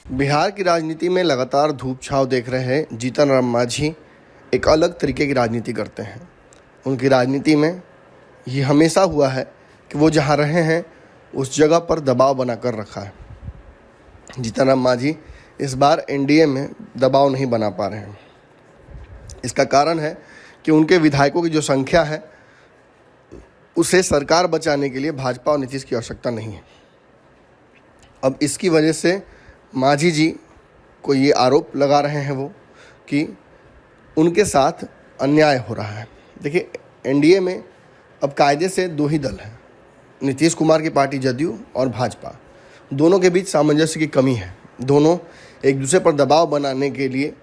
बिहार की राजनीति में लगातार धूप छाव देख रहे हैं जीतन राम मांझी एक अलग तरीके की राजनीति करते हैं। उनकी राजनीति में ये हमेशा हुआ है कि वो जहाँ रहे हैं उस जगह पर दबाव बनाकर रखा है। जीतन राम मांझी इस बार एनडीए में दबाव नहीं बना पा रहे हैं। इसका कारण है कि उनके विधायकों की जो संख्या है उसे सरकार बचाने के लिए भाजपा और नीतीश की आवश्यकता नहीं है। अब इसकी वजह से मांझी जी को ये आरोप लगा रहे हैं वो कि उनके साथ अन्याय हो रहा है। देखिए, एनडीए में अब कायदे से दो ही दल हैं, नीतीश कुमार की पार्टी जदयू और भाजपा। दोनों के बीच सामंजस्य की कमी है। दोनों एक दूसरे पर दबाव बनाने के लिए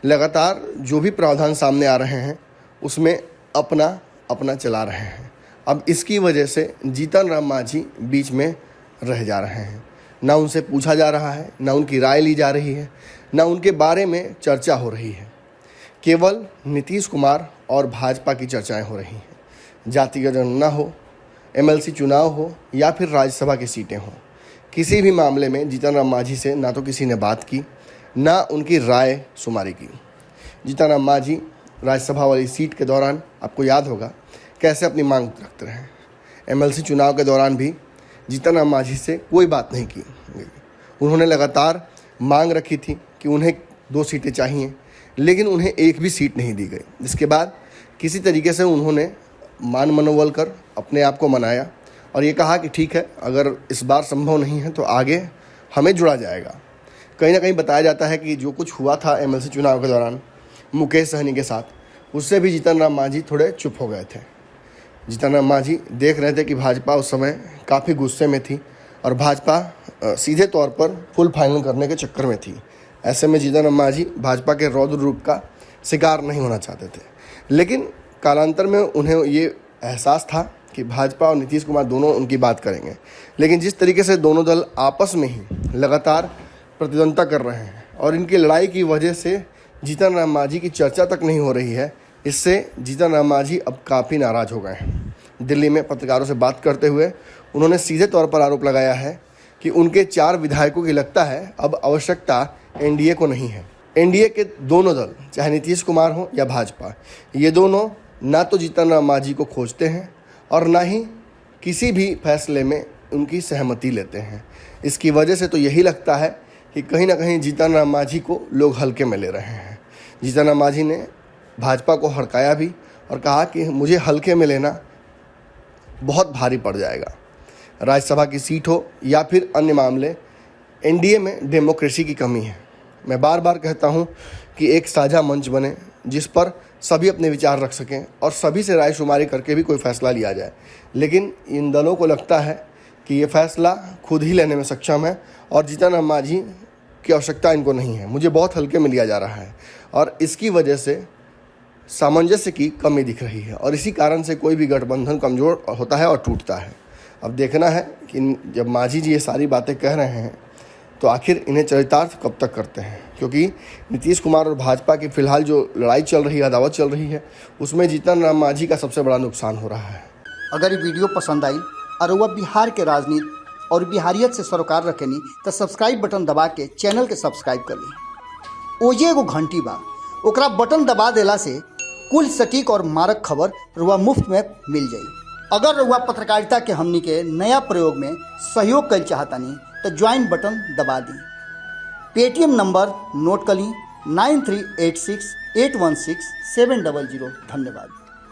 लगातार जो भी प्रावधान सामने आ रहे हैं उसमें अपना अपना चला रहे हैं। अब इसकी वजह से जीतन राम मांझी बीच में रह जा रहे हैं। ना उनसे पूछा जा रहा है, ना उनकी राय ली जा रही है, ना उनके बारे में चर्चा हो रही है। केवल नीतीश कुमार और भाजपा की चर्चाएं हो रही हैं। जातिगत गणना हो, एमएलसी चुनाव हो या फिर राज्यसभा की सीटें हों, किसी भी मामले में जीतन राम मांझी से ना तो किसी ने बात की, ना उनकी राय शुमारी की। जीतन राम मांझी राज्यसभा वाली सीट के दौरान आपको याद होगा कैसे अपनी मांग रखते रहे। एमएलसी चुनाव के दौरान भी जीतन राम मांझी से कोई बात नहीं की गई। उन्होंने लगातार मांग रखी थी कि उन्हें 2 सीटें चाहिए, लेकिन उन्हें एक भी सीट नहीं दी गई। जिसके बाद किसी तरीके से उन्होंने मान मनोबल कर अपने आप को मनाया और ये कहा कि ठीक है, अगर इस बार संभव नहीं है तो आगे हमें जुड़ा जाएगा। कहीं ना कहीं बताया जाता है कि जो कुछ हुआ था एमएलसी चुनाव के दौरान मुकेश सहनी के साथ, उससे भी जीतन राम मांझी थोड़े चुप हो गए थे। जीतन राम मांझी देख रहे थे कि भाजपा उस समय काफ़ी गुस्से में थी और भाजपा सीधे तौर पर फुल फाइनल करने के चक्कर में थी। ऐसे में जीतन राम मांझी भाजपा के रौद्र रूप का शिकार नहीं होना चाहते थे। लेकिन कालांतर में उन्हें ये एहसास था कि भाजपा और नीतीश कुमार दोनों उनकी बात करेंगे। लेकिन जिस तरीके से दोनों दल आपस में ही लगातार प्रतिद्वंद्विता कर रहे हैं और इनकी लड़ाई की वजह से जीतन राम मांझी की चर्चा तक नहीं हो रही है, इससे जीतन राम मांझी अब काफ़ी नाराज़ हो गए हैं। दिल्ली में पत्रकारों से बात करते हुए उन्होंने सीधे तौर पर आरोप लगाया है कि उनके 4 विधायकों की लगता है अब आवश्यकता एनडीए को नहीं है। एनडीए के दोनों दल, चाहे नीतीश कुमार हो या भाजपा, ये दोनों ना तो जीतन राम मांझी को खोजते हैं और ना ही किसी भी फैसले में उनकी सहमति लेते हैं। इसकी वजह से तो यही लगता है कि कहीं ना कहीं जीतन राम मांझी को लोग हल्के में ले रहे हैं। जीतन राम मांझी ने भाजपा को हड़काया भी और कहा कि मुझे हल्के में लेना बहुत भारी पड़ जाएगा। राज्यसभा की सीट हो या फिर अन्य मामले, एनडीए में डेमोक्रेसी की कमी है। मैं बार बार कहता हूं कि एक साझा मंच बने जिस पर सभी अपने विचार रख सकें और सभी से राय शुमारी करके भी कोई फैसला लिया जाए। लेकिन इन दलों को लगता है कि ये फैसला खुद ही लेने में सक्षम है और जीतन राम मांझी की आवश्यकता इनको नहीं है। मुझे बहुत हल्के में लिया जा रहा है और इसकी वजह से सामंजस्य की कमी दिख रही है और इसी कारण से कोई भी गठबंधन कमज़ोर होता है और टूटता है। अब देखना है कि जब मांझी जी ये सारी बातें कह रहे हैं तो आखिर इन्हें चरितार्थ कब तक करते हैं, क्योंकि नीतीश कुमार और भाजपा की फ़िलहाल जो लड़ाई चल रही है, अदावत चल रही है, उसमें जीतन राम मांझी का सबसे बड़ा नुकसान हो रहा है। अगर ये वीडियो पसंद आई और वह बिहार के राजनीति और बिहारियत से सरोकार रखेनी तो सब्सक्राइब बटन दबा के चैनल के सब्सक्राइब कर ली। ओजे एगो घंटी बा, ओकरा बटन दबा देला से कुल सटीक और मारक खबर रुआ मुफ्त में मिल जाई। अगर रुआ पत्रकारिता के हमनी के नया प्रयोग में सहयोग कर चाहतानी तो ज्वाइन बटन दबा दी। पेटीएम नंबर नोट कर ली 9386816700। धन्यवाद।